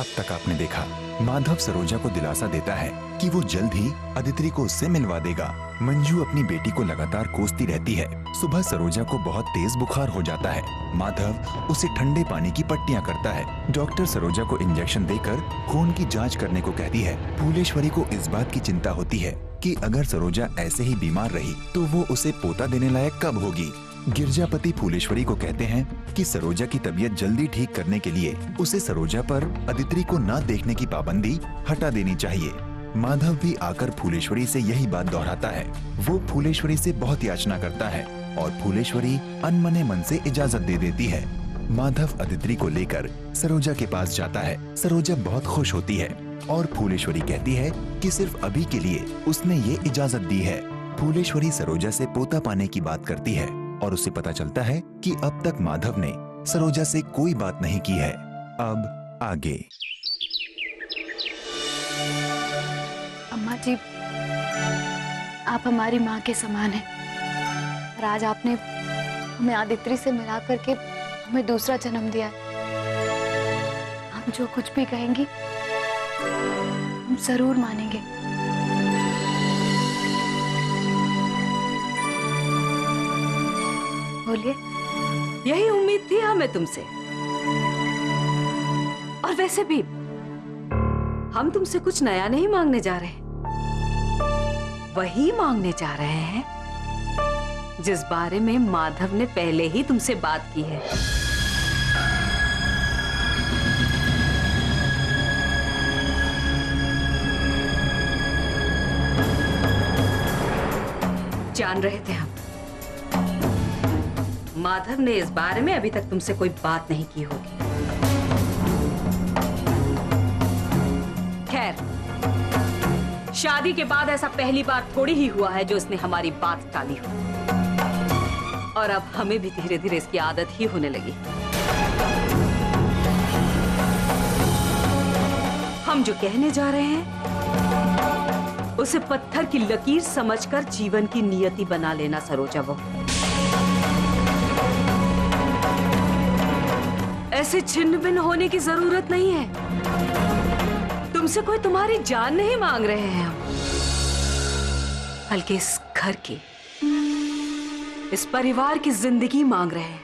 अब तक आपने देखा। माधव सरोजा को दिलासा देता है कि वो जल्द ही अदिति को उससे मिलवा देगा। मंजू अपनी बेटी को लगातार कोसती रहती है। सुबह सरोजा को बहुत तेज बुखार हो जाता है। माधव उसे ठंडे पानी की पट्टियां करता है। डॉक्टर सरोजा को इंजेक्शन देकर खून की जांच करने को कहती है। फूलेश्वरी को इस बात की चिंता होती है कि अगर सरोजा ऐसे ही बीमार रही तो वो उसे पोता देने लायक कब होगी। गिरजापति फूलेश्वरी को कहते हैं कि सरोजा की तबीयत जल्दी ठीक करने के लिए उसे सरोजा पर अदिति को न देखने की पाबंदी हटा देनी चाहिए। माधव भी आकर फूलेश्वरी से यही बात दोहराता है। वो फूलेश्वरी से बहुत याचना करता है और फूलेश्वरी अनमने मन से इजाजत दे देती है। माधव अदिति को लेकर सरोजा के पास जाता है। सरोजा बहुत खुश होती है और फूलेश्वरी कहती है कि सिर्फ अभी के लिए उसने ये इजाजत दी है। फूलेश्वरी सरोजा से पोता पाने की बात करती है और उसे पता चलता है कि अब तक माधव ने सरोजा से कोई बात नहीं की है। अब आगे। अम्मा जी, आप हमारी माँ के समान हैं और आज आपने हमें अदिति से मिला करके हमें दूसरा जन्म दिया है। हम जो कुछ भी कहेंगी हम जरूर मानेंगे। बोलिए। यही उम्मीद थी हमें तुमसे। और वैसे भी हम तुमसे कुछ नया नहीं मांगने जा रहे, वही मांगने जा रहे हैं जिस बारे में माधव ने पहले ही तुमसे बात की है। जान रहे थे हम, माधव ने इस बारे में अभी तक तुमसे कोई बात नहीं की होगी। खैर, शादी के बाद ऐसा पहली बार थोड़ी ही हुआ है जो उसने हमारी बात टाली हो। और अब हमें भी धीरे धीरे इसकी आदत ही होने लगी। हम जो कहने जा रहे हैं उसे पत्थर की लकीर समझकर जीवन की नियति बना लेना सरोजा बहू। ऐसे छिन्न भिन्न होने की जरूरत नहीं है। तुमसे कोई तुम्हारी जान नहीं मांग रहे हैं हम, बल्कि इस घर की, इस परिवार की जिंदगी मांग रहे हैं।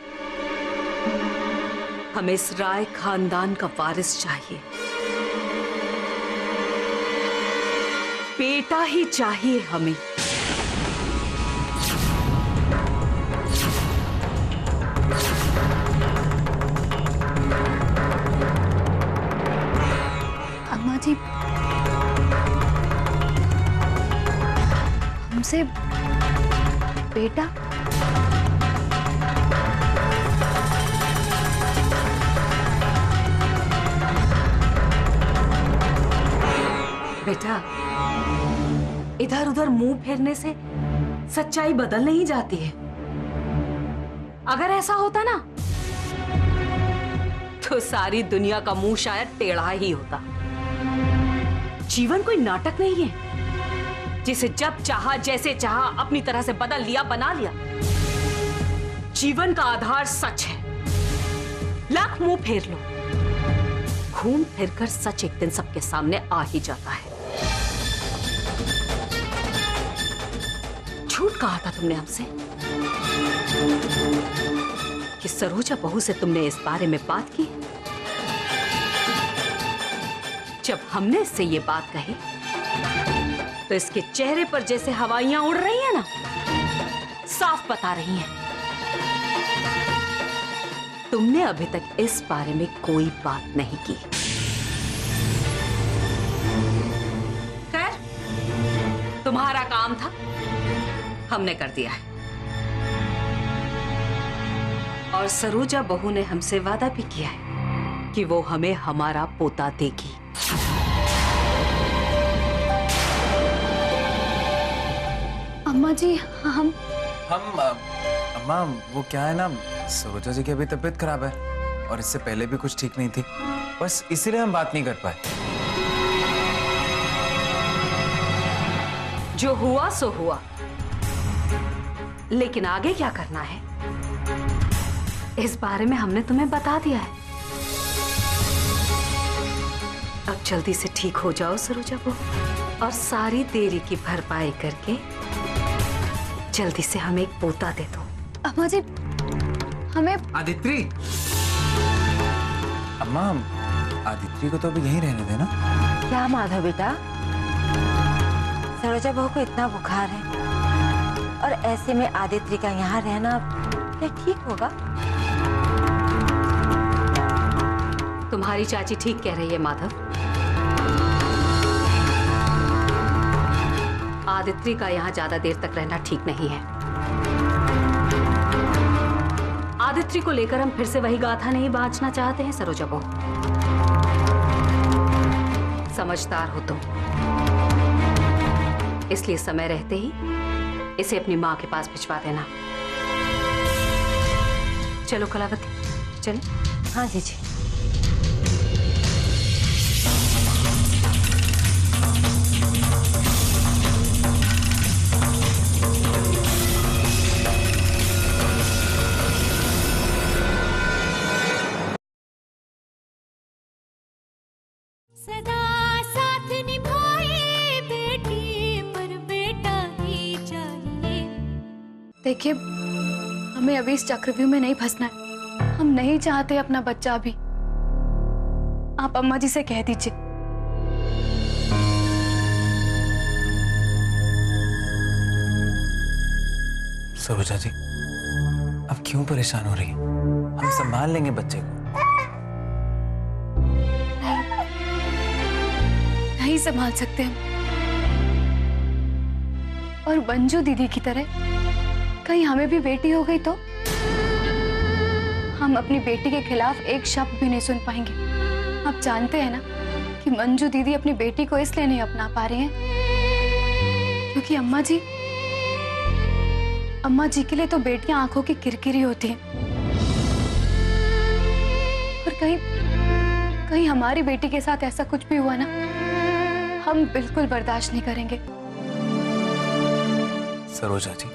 हमें इस राय खानदान का वारिस चाहिए, बेटा ही चाहिए हमें। अम्मा जी, हमसे बेटा? बेटा, इधर उधर मुंह फेरने से सच्चाई बदल नहीं जाती है। अगर ऐसा होता ना तो सारी दुनिया का मुंह शायद टेढ़ा ही होता। जीवन कोई नाटक नहीं है जिसे जब चाहा जैसे चाहा अपनी तरह से बदल लिया, बना लिया। जीवन का आधार सच है। लाख मुंह फेर लो, घूम फिर कर सच एक दिन सबके सामने आ ही जाता है। झूठ कहा था तुमने हमसे कि सरोजा बहू से तुमने इस बारे में बात की। जब हमने इससे ये बात कही तो इसके चेहरे पर जैसे हवाइयां उड़ रही हैं ना, साफ बता रही हैं तुमने अभी तक इस बारे में कोई बात नहीं की। खैर, तुम्हारा काम था, हमने कर दिया है। और सरोजा बहू ने हमसे वादा भी किया है कि वो हमें हमारा पोता देगी। अम्मा जी, हम अम्मा, वो क्या है ना, सरोजा जी की अभी तबीयत खराब है और इससे पहले भी कुछ ठीक नहीं थी, बस इसीलिए हम बात नहीं कर पाए। जो हुआ सो हुआ, लेकिन आगे क्या करना है इस बारे में हमने तुम्हें बता दिया है। अब जल्दी से ठीक हो जाओ सरोजा बहू, और सारी देरी की भरपाई करके जल्दी से हमें एक पोता दे दो। अम्मा जी, हमें आदित्रि, अम्मा आदित्रि को तो अभी यहीं रहने देना। क्या माधव बेटा, सरोजा बहू को इतना बुखार है और ऐसे में आदित्रि का यहाँ रहना क्या ठीक होगा? तुम्हारी चाची ठीक कह रही है माधव। आदित्रि का यहाँ ज्यादा देर तक रहना ठीक नहीं है। आदित्रि को लेकर हम फिर से वही गाथा नहीं बांचना चाहते हैं सरोजा बहू। समझदार हो तुम, इसलिए समय रहते ही इसे अपनी माँ के पास भिजवा देना। चलो कलावती, चलो। हाँ जी। सदा साथ निभाए बेटी पर बेटा ही चाहिए। देखिए, हमें अभी इस चक्रव्यूह में नहीं फंसना है। हम नहीं चाहते अपना बच्चा अभी। आप अम्मा जी से कह दीजिए। सरोजा जी, अब क्यों परेशान हो रही हैं? हम संभाल लेंगे बच्चे को। नहीं संभाल सकते हम। और मंजू दीदी की तरह कहीं हमें भी बेटी हो गई तो हम अपनी बेटी के खिलाफ एक शब्द भी नहीं सुन पाएंगे। आप जानते हैं ना कि मंजू दीदी अपनी बेटी को इसलिए नहीं अपना पा रही हैं क्योंकि अम्मा जी के लिए तो बेटियां आंखों की किरकिरी होती हैं। और कहीं हमारी बेटी के साथ ऐसा कुछ भी हुआ ना, हम बिल्कुल बर्दाश्त नहीं करेंगे। सरोजा जी,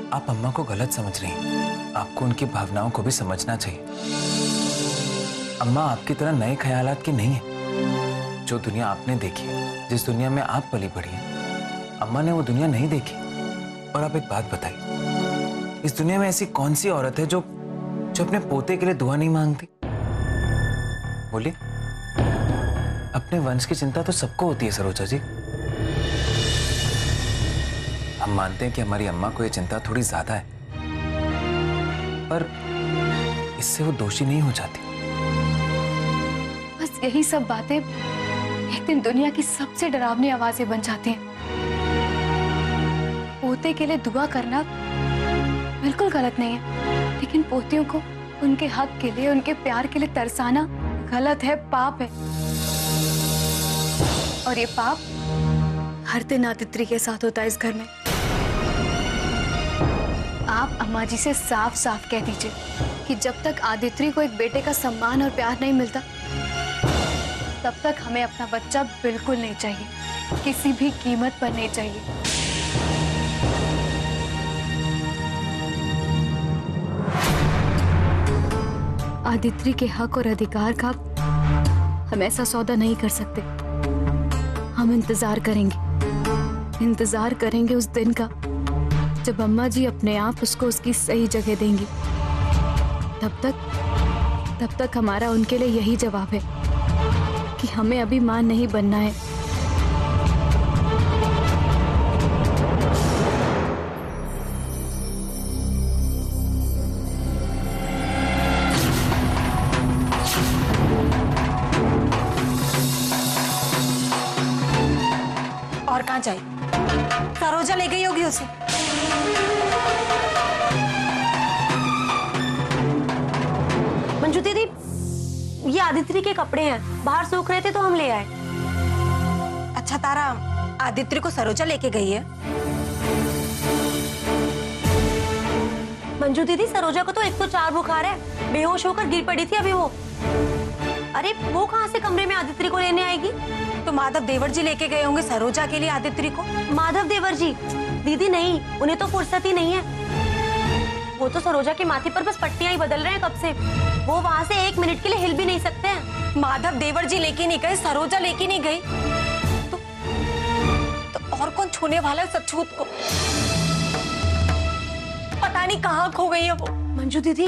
आप अम्मा को गलत समझ रही हैं। आपको उनकी भावनाओं को भी समझना चाहिए। अम्मा आपकी तरह नए ख्यालात की नहीं है। जो दुनिया आपने देखी है, जिस दुनिया में आप पली बढ़ी हैं, अम्मा ने वो दुनिया नहीं देखी। और आप एक बात बताइए, इस दुनिया में ऐसी कौन सी औरत है जो अपने पोते के लिए दुआ नहीं मांगती? बोलिए। अपने वंश की चिंता तो सबको होती है सरोजा जी। हम मानते हैं कि हमारी अम्मा को ये चिंता थोड़ी ज्यादा है, पर इससे वो दोषी नहीं हो जाती। बस यही सब बातें एक दिन दुनिया की सबसे डरावनी आवाजें बन जाती हैं। पोते के लिए दुआ करना बिल्कुल गलत नहीं है, लेकिन पोतियों को उनके हक के लिए, उनके प्यार के लिए तरसाना गलत है, पाप है। और ये पाप हर दिन आदित्रि के साथ होता है इस घर में। आप अम्मा जी से साफ साफ कह दीजिए कि जब तक आदित्रि को एक बेटे का सम्मान और प्यार नहीं मिलता, तब तक हमें अपना बच्चा बिल्कुल नहीं चाहिए, किसी भी कीमत पर नहीं चाहिए। आदित्रि के हक और अधिकार का हम ऐसा सौदा नहीं कर सकते। हम इंतजार करेंगे उस दिन का जब अम्मा जी अपने आप उसको उसकी सही जगह देंगी। तब तक हमारा उनके लिए यही जवाब है कि हमें अभी मां नहीं बनना है। और कहाँ जाए? सरोजा ले गई होगी उसे। मंजू दीदी, ये आदित्रि के कपड़े हैं, बाहर सूख रहे थे तो हम ले आए। अच्छा तारा, आदित्रि को सरोजा लेके गई है? मंजू दीदी, सरोजा को तो 104 बुखार है, बेहोश होकर गिर पड़ी थी अभी वो। अरे वो कहाँ से कमरे में आदित्रि को लेने आएगी? तो माधव देवर जी लेके गए होंगे सरोजा के लिए आदित्रि को। माधव देवर जी? दीदी नहीं, उन्हें तो फुर्सत ही नहीं है। वो तो सरोजा के माथे पर बस पट्टियां ही बदल रहे हैं कब से। वो वहाँ से 1 मिनट के लिए हिल भी नहीं सकते हैं। माधव देवर जी लेके नहीं गए, सरोजा लेके नहीं गई, तो और कौन छूने वाला है सचूत को? पता नहीं कहाँ खो गई है वो। मंजू दीदी,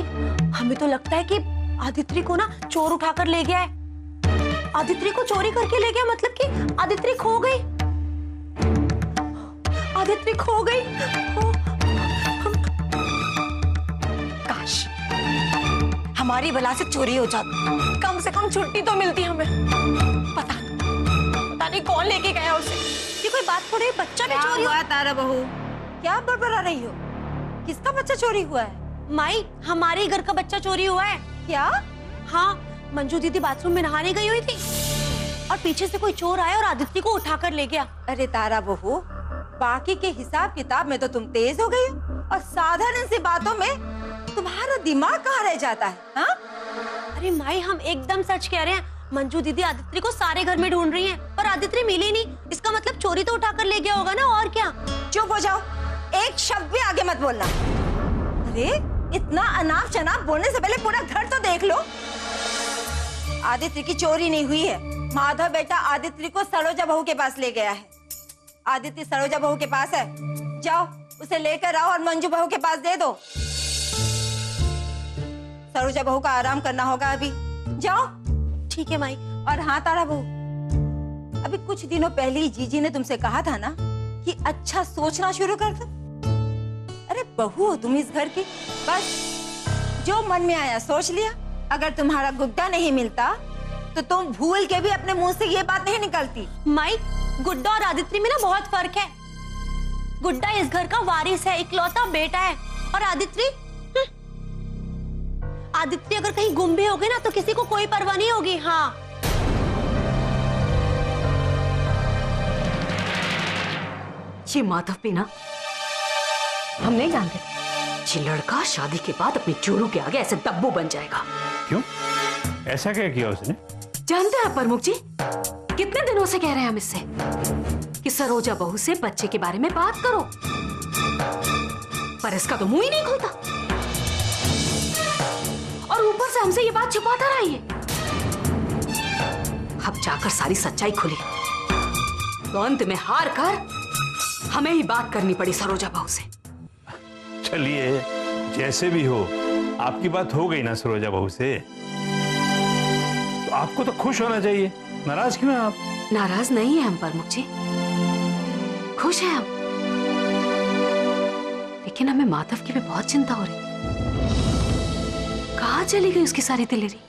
हमें तो लगता है कि आदित्रि को ना चोर उठाकर ले गया है। आदित्रि को चोरी करके ले गया, मतलब कि आदित्रि खो गई। आदित्रि खो गई। काश हमारी बला से चोरी हो जाती, कम से कम छुट्टी तो मिलती हमें। पता नहीं कौन लेके गया उसे। ये कोई बात थोड़ी, बच्चा भी चोरी हुआ। तारा बहू, क्या बड़बड़ा रही हो? किसका बच्चा चोरी हुआ है? माई, हमारे ही घर का बच्चा चोरी हुआ है। क्या? हाँ, मंजू दीदी बाथरूम में नहाने गई हुई थी और पीछे से कोई चोर आया और आदित्य को उठाकर ले गया। अरे तारा बहू, बाकी के हिसाब किताब में तो तुम तेज हो गई हो और साधारण सी बातों में तुम्हारा दिमाग कहाँ रह जाता है? हाँ? अरे माई, हम एकदम सच कह रहे हैं। मंजू दीदी आदित्य को सारे घर में ढूंढ रही हैं और आदित्य मिली नहीं। इसका मतलब चोरी तो उठाकर ले गया होगा ना, और क्या। चुप हो जाओ, एक शब्द भी आगे मत बोलना। अरे इतना अनाप शनाप बोलने से पहले पूरा घर तो देख लो। आदित्य की चोरी नहीं हुई है। माधव बेटा आदित्य को सरोजा बहू के पास ले गया है। आदित्य सरोजा बहू के पास है, जाओ उसे लेकर आओ और मंजू बहू के पास दे दो। सरोजा बहू का आराम करना होगा अभी, जाओ। ठीक है माई। और हाँ तारा बहू, अभी कुछ दिनों पहले ही जीजी ने तुमसे कहा था ना कि अच्छा सोचना शुरू कर दो। अरे बहू हो तुम इस घर की, बस जो मन में आया सोच लिया। अगर तुम्हारा गुड्डा नहीं मिलता तो तुम भूल के भी अपने मुंह से ये बात नहीं निकलती। माई, गुड्डा और आदित्य में ना बहुत फर्क है। गुड्डा इस घर का वारिस है, इकलौता बेटा है, और आदित्य आदित्य अगर कहीं गुम भी हो गए ना तो किसी को कोई परवाह नहीं होगी। हाँ, ये माधव भी ना, हम नहीं जानते ये लड़का शादी के बाद अपने चोरों के आगे ऐसे दब्बू बन जाएगा। क्यों? ऐसा क्या किया उसने? जानते हैं प्रमुख जी, कितने दिनों से कह रहे हैं हम इससे कि सरोजा बहू से बच्चे के बारे में बात करो, पर इसका तो मुंह ही नहीं खुलता और ऊपर से हमसे ये बात छुपाता रहा ये। अब जाकर सारी सच्चाई खुली तो अंत में हार कर हमें ही बात करनी पड़ी सरोजा बहू से। चलिए, जैसे भी हो, आपकी बात हो गई ना सरोजा बहू से, तो आपको तो खुश होना चाहिए। नाराज क्यों हैं आप? नाराज नहीं है हम प्रमुख जी, खुश हैं हम, लेकिन हमें माधव की भी बहुत चिंता हो रही। कहाँ चली गई उसकी सारी दिलेरी?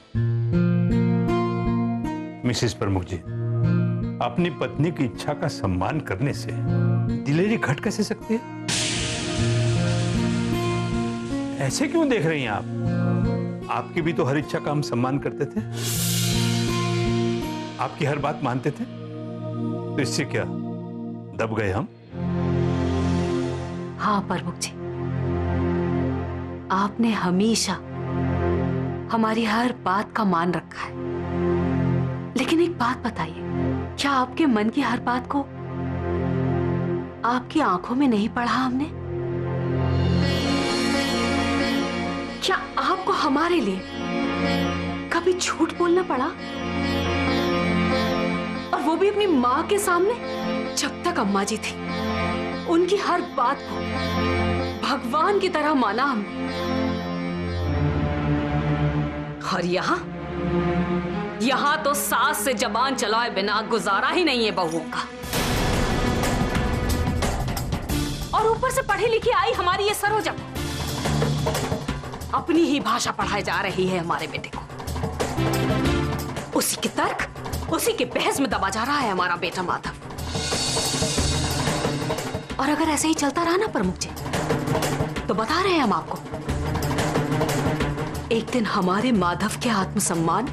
मिसेस प्रमुख जी, अपनी पत्नी की इच्छा का सम्मान करने से दिलेरी घट कैसे सकती है? ऐसे क्यों देख रही हैं आप? आपकी भी तो हर इच्छा का हम सम्मान करते थे, आपकी हर बात मानते थे, तो इससे क्या दब गए हम? हाँ प्रमुख जी, आपने हमेशा हमारी हर बात का मान रखा है, लेकिन एक बात बताइए, क्या आपके मन की हर बात को आपकी आंखों में नहीं पढ़ा हमने? क्या आपको हमारे लिए कभी झूठ बोलना पड़ा, और वो भी अपनी माँ के सामने? जब तक अम्मा जी थी उनकी हर बात को भगवान की तरह माना हमने, और यहाँ तो सास से जबान चलाए बिना गुजारा ही नहीं है बहुओं का। और ऊपर से पढ़ी लिखी आई हमारी ये सरोजा अपनी ही भाषा पढ़ाई जा रही है हमारे बेटे को। उसी के तर्क, उसी के बहस में दबा जा रहा है हमारा बेटा माधव। और अगर ऐसे ही चलता रहा ना प्रमुख जी, तो बता रहे हैं हम आपको, एक दिन हमारे माधव के आत्मसम्मान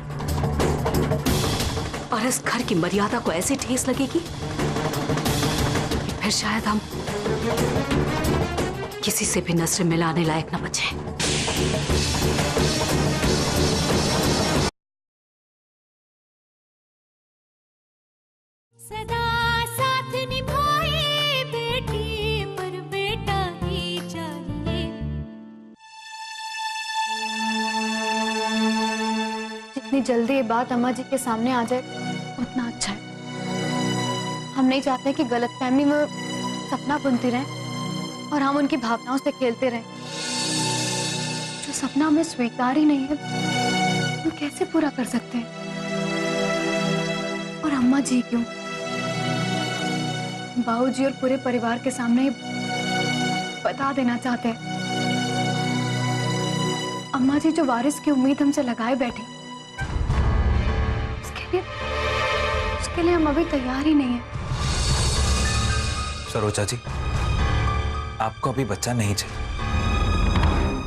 और इस घर की मर्यादा को ऐसे ठेस लगेगी कि फिर शायद हम किसी से भी नजर मिलाने लायक न बचे। सदा साथ निभाए बेटी पर बेटा ही चाहिए। जितनी जल्दी ये बात अम्मा जी के सामने आ जाए उतना अच्छा है। हम नहीं चाहते कि गलतफहमी में सपना बुनती रहें और हम उनकी भावनाओं से खेलते रहें। जो सपना हमें स्वीकार ही नहीं है हम कैसे पूरा कर सकते हैं? और अम्मा जी क्यों, बाबूजी और पूरे परिवार के सामने बता देना चाहते हैं। अम्मा जी जो वारिस की उम्मीद हमसे लगाए बैठी, उसके लिए हम अभी तैयार ही नहीं है। सरोजा जी, आपको अभी बच्चा नहीं चाहिए।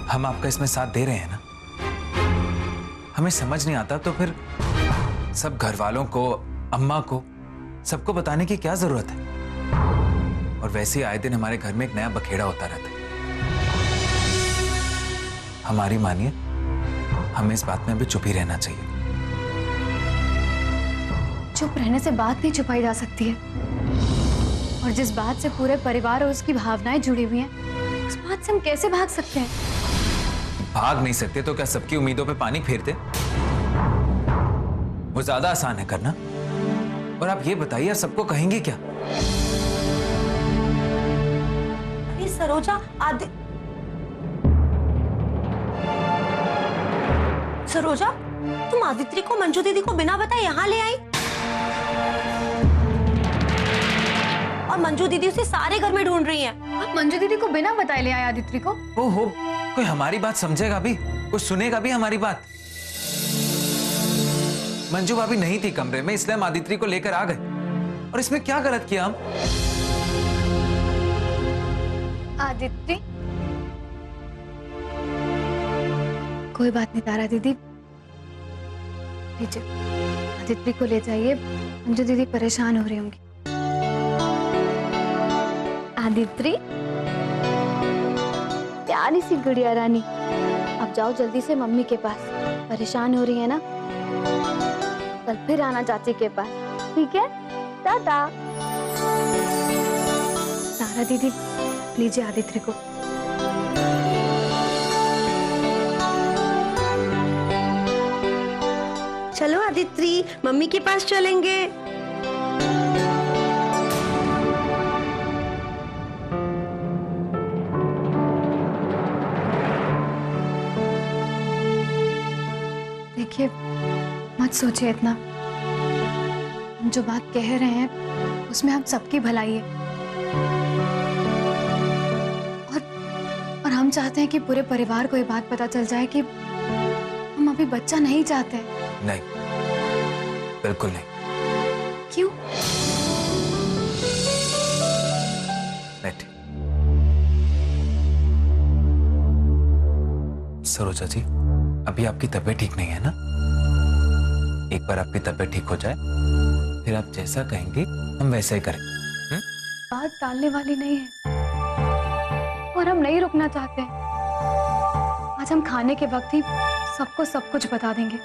हम आपका इसमें साथ दे रहे हैं ना। हमें समझ नहीं आता तो फिर सब घर वालों को, अम्मा को, सबको बताने की क्या जरूरत है? और वैसे ही आए दिन हमारे घर में एक नया बखेड़ा होता रहता है। हमारी मानिए, हमें इस बात में अभी चुप ही रहना चाहिए। चुप रहने से बात नहीं छुपाई जा सकती है, और जिस बात से पूरे परिवार और उसकी भावनाएं जुड़ी हुई हैं, उस बात से हम कैसे भाग सकते हैं? भाग नहीं सकते तो क्या सबकी उम्मीदों पे पानी फेरते? वो ज्यादा आसान है करना। और आप ये बताइए, आप सबको कहेंगे क्या? अरे सरोजा, सरोजा, तुम आदित्य को मंजू दीदी को बिना बताए यहाँ ले आई, और मंजू दीदी उसे सारे घर में ढूंढ रही हैं। आप मंजू दीदी को बिना बताए ले आए आदित्य को? ओहो, कोई हमारी बात समझेगा भी, कोई सुनेगा भी हमारी बात? मंजू भाभी नहीं थी कमरे में, इसलिए हम आदित्य को लेकर आ गए। और इसमें क्या गलत किया हम? आदित्य, कोई बात नहीं तारा दीदी, लीजिए आदित्य को ले जाइए, मंजू दीदी परेशान हो रही होंगी। आदित्य, प्यारी सी गुड़िया रानी, अब जाओ जल्दी से मम्मी के पास, परेशान हो रही है ना? कल फिर आना चाची के पास, ठीक है? टाटा। तारा दीदी, लीजिए आदित्य को। चलो आदित्य, मम्मी के पास चलेंगे। देखिए, मत सोचिए इतना। हम जो बात कह रहे हैं उसमें हम सबकी भलाई है, और हम चाहते हैं कि पूरे परिवार को ये बात पता चल जाए कि हम अभी बच्चा नहीं चाहते। नहीं, बिल्कुल नहीं। क्यों? बैठिए। सरोजा जी, अभी आपकी तबीयत ठीक नहीं है ना? एक बार आपकी तबीयत ठीक हो जाए, फिर आप जैसा कहेंगे हम वैसा ही करें। बात टालने वाली नहीं है, और हम नहीं रुकना चाहते। आज हम खाने के वक्त ही सबको सब कुछ बता देंगे।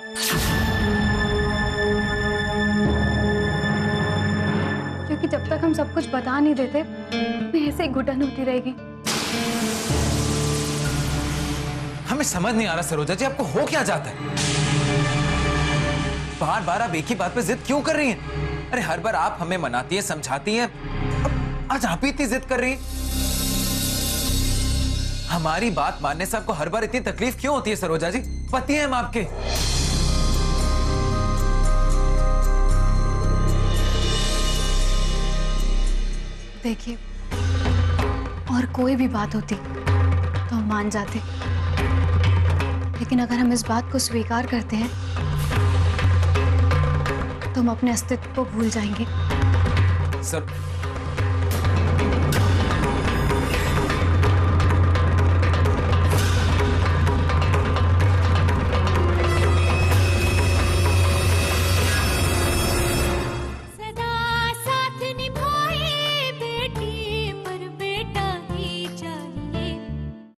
क्योंकि जब तक हम सब कुछ बता नहीं देते, मैं ऐसे ही घुटन होती रहेगी। हमें समझ नहीं आ रहा सरोजा जी, आपको हो क्या जाता है? बार बार आप एक ही बात पे जिद क्यों कर रही हैं? अरे हर बार आप हमें मनाती हैं, समझाती हैं, आज आप ही इतनी जिद कर रही हैं। हमारी बात मानने से आपको हर बार इतनी तकलीफ क्यों होती है सरोजा जी? पति हैं हम आपके। देखिए, और कोई भी बात होती तो हम मान जाते, लेकिन अगर हम इस बात को स्वीकार करते हैं तो हम अपने अस्तित्व को भूल जाएंगे। सर